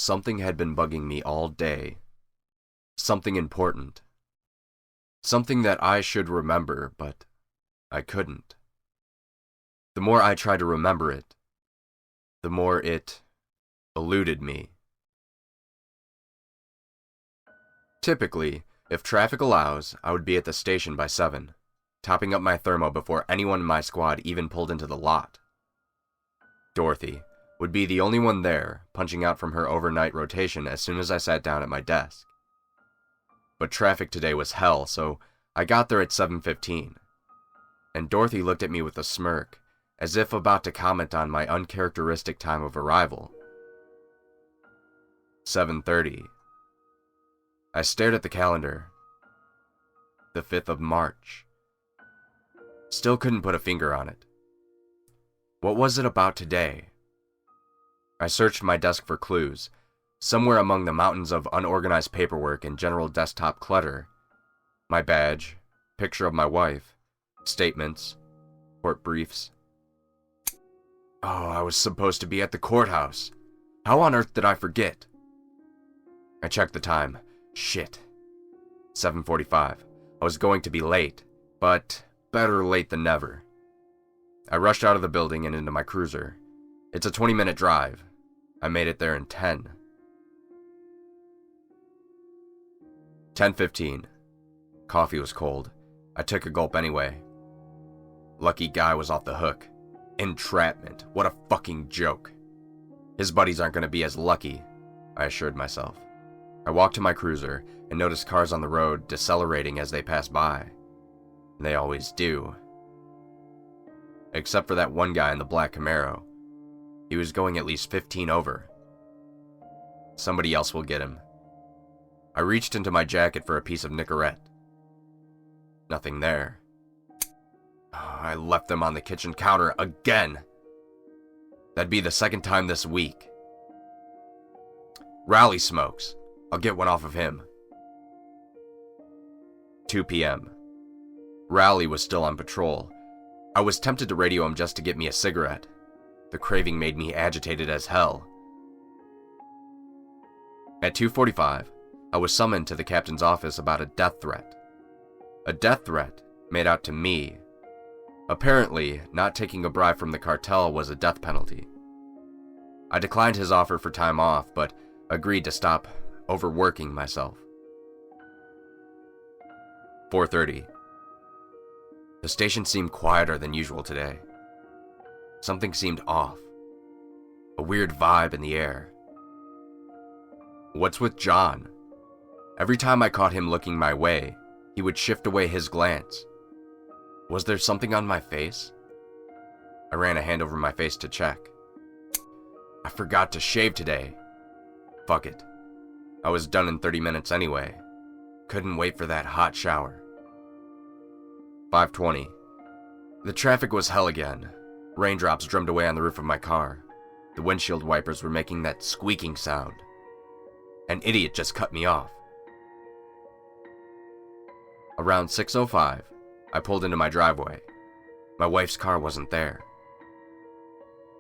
something had been bugging me all day. Something important. Something that I should remember, but I couldn't. The more I tried to remember it, the more it eluded me. Typically, if traffic allows, I would be at the station by 7, topping up my thermo before anyone in my squad even pulled into the lot. Dorothy would be the only one there, punching out from her overnight rotation as soon as I sat down at my desk. But traffic today was hell, so I got there at 7:15, and Dorothy looked at me with a smirk, as if about to comment on my uncharacteristic time of arrival. 7:30. I stared at the calendar. The 5th of March. Still couldn't put a finger on it. What was it about today? I searched my desk for clues. Somewhere among the mountains of unorganized paperwork and general desktop clutter, my badge, picture of my wife, statements, court briefs. Oh, I was supposed to be at the courthouse. How on earth did I forget? I checked the time. Shit. 7:45. I was going to be late, but better late than never. I rushed out of the building and into my cruiser. It's a 20-minute drive. I made it there in 10. 10:15. Coffee was cold. I took a gulp anyway. Lucky guy was off the hook. Entrapment. What a fucking joke. His buddies aren't going to be as lucky, I assured myself. I walked to my cruiser and noticed cars on the road decelerating as they passed by. They always do. Except for that one guy in the black Camaro. He was going at least 15 over. Somebody else will get him. I reached into my jacket for a piece of Nicorette. Nothing there. I left them on the kitchen counter again. That'd be the second time this week. Rally smokes. I'll get one off of him. 2 p.m. Rally was still on patrol. I was tempted to radio him just to get me a cigarette. The craving made me agitated as hell. At 2:45, I was summoned to the captain's office about a death threat. A death threat made out to me. Apparently, not taking a bribe from the cartel was a death penalty. I declined his offer for time off, but agreed to stop overworking myself. 4:30. The station seemed quieter than usual today. Something seemed off. A weird vibe in the air. What's with John? Every time I caught him looking my way, he would shift away his glance. Was there something on my face? I ran a hand over my face to check. I forgot to shave today. Fuck it. I was done in 30 minutes anyway. Couldn't wait for that hot shower. 5:20. The traffic was hell again. Raindrops drummed away on the roof of my car. The windshield wipers were making that squeaking sound. An idiot just cut me off. Around 6:05, I pulled into my driveway. My wife's car wasn't there.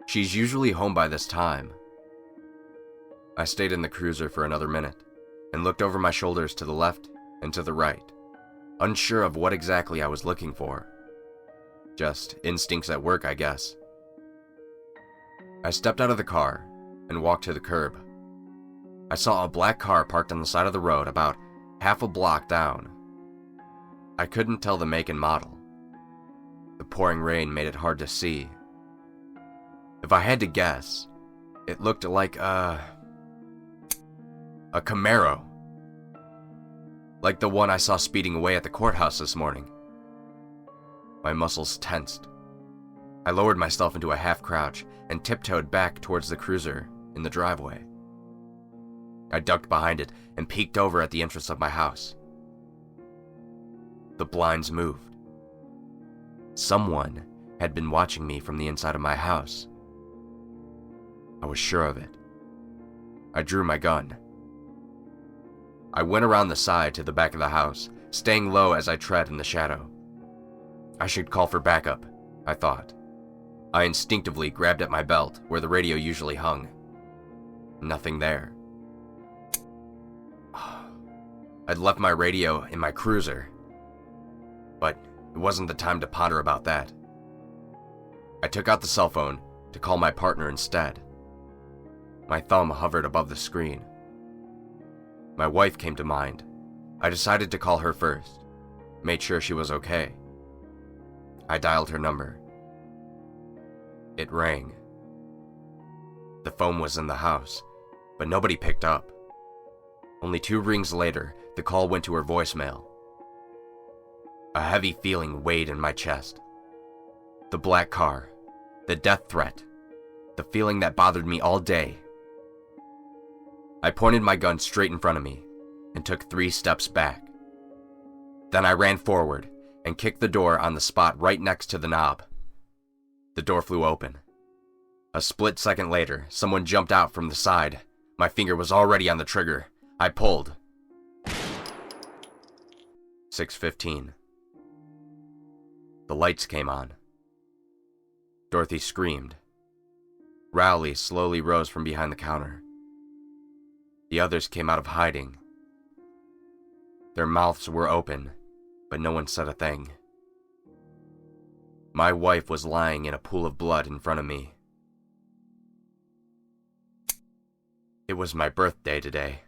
She's usually home by this time. I stayed in the cruiser for another minute and looked over my shoulders to the left and to the right, unsure of what exactly I was looking for. Just instincts at work, I guess. I stepped out of the car and walked to the curb. I saw a black car parked on the side of the road about half a block down. I couldn't tell the make and model. The pouring rain made it hard to see. If I had to guess, it looked like a Camaro. Like the one I saw speeding away at the courthouse this morning. My muscles tensed. I lowered myself into a half crouch and tiptoed back towards the cruiser in the driveway. I ducked behind it and peeked over at the entrance of my house. The blinds moved. Someone had been watching me from the inside of my house. I was sure of it. I drew my gun. I went around the side to the back of the house, staying low as I tread in the shadow. I should call for backup, I thought. I instinctively grabbed at my belt where the radio usually hung. Nothing there. I'd left my radio in my cruiser, but it wasn't the time to ponder about that. I took out the cell phone to call my partner instead. My thumb hovered above the screen. My wife came to mind. I decided to call her first, made sure she was okay. I dialed her number. It rang. The phone was in the house, but nobody picked up. Only 2 rings later, the call went to her voicemail. A heavy feeling weighed in my chest. The black car, the death threat, the feeling that bothered me all day. I pointed my gun straight in front of me and took 3 steps back. Then I ran forward and kicked the door on the spot right next to the knob. The door flew open. A split second later, someone jumped out from the side. My finger was already on the trigger. I pulled. 6:15. The lights came on. Dorothy screamed. Rowley slowly rose from behind the counter. The others came out of hiding. Their mouths were open, but no one said a thing. My wife was lying in a pool of blood in front of me. It was my birthday today.